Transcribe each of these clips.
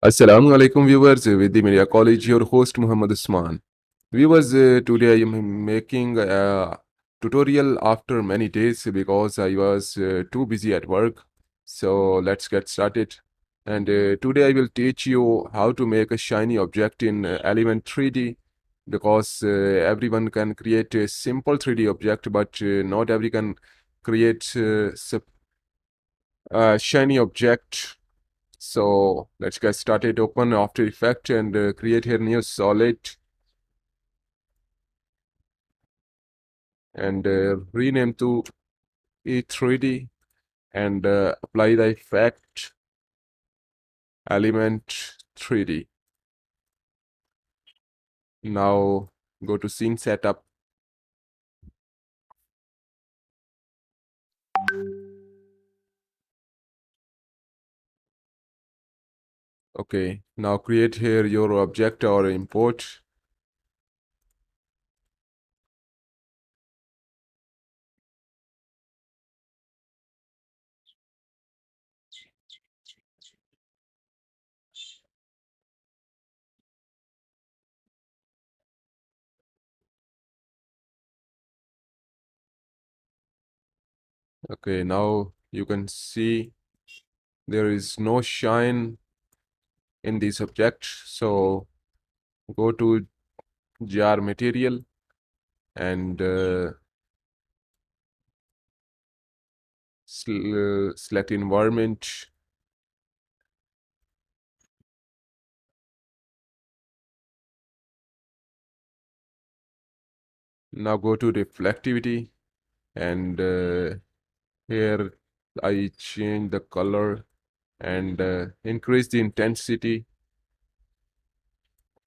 Assalamu alaikum viewers, with the Media College, your host Muhammad Usman. Viewers, today I am making a tutorial after many days because I was too busy at work. So let's get started. And today I will teach you how to make a shiny object in Element 3D because everyone can create a simple 3D object, but not everyone can create a shiny object. So let's get started. Open After Effects and create here new solid and rename to E3D and apply the effect element 3D. Now go to scene setup. Okay, now create here your object or import. Okay, now you can see there is no shine in this object. So go to jar material and select environment. Now go to reflectivity and here I change the color and increase the intensity.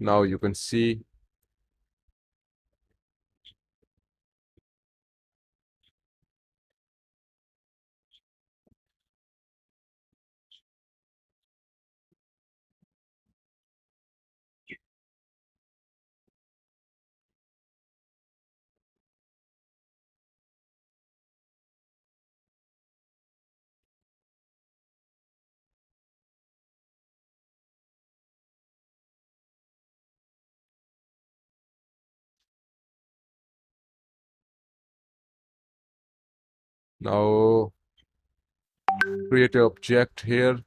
Now you can see. Now create an object here.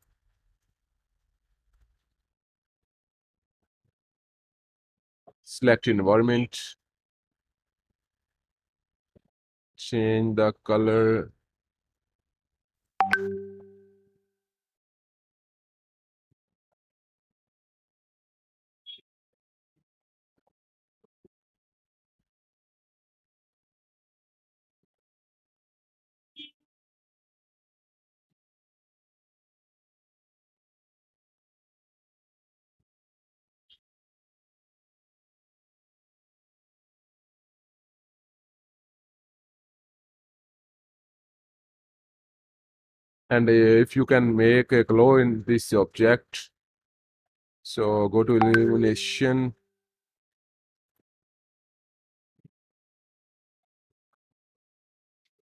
Select environment. Change the color. And if you can make a glow in this object, so go to illumination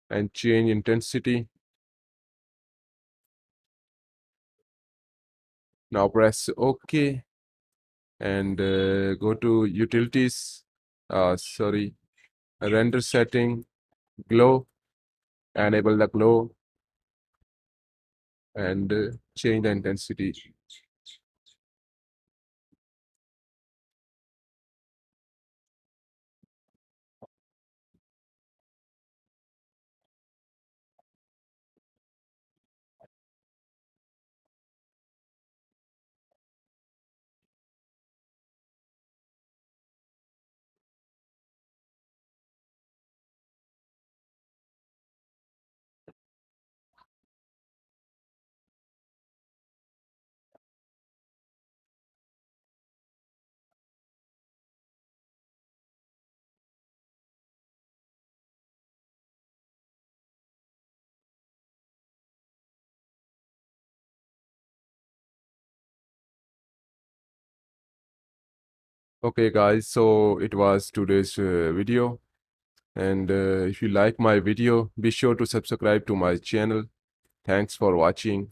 and change intensity. Now press OK and go to utilities. Sorry, render setting, glow, enable the glow and change the intensity. Okay, guys, so it was today's video. And if you like my video, be sure to subscribe to my channel. Thanks for watching.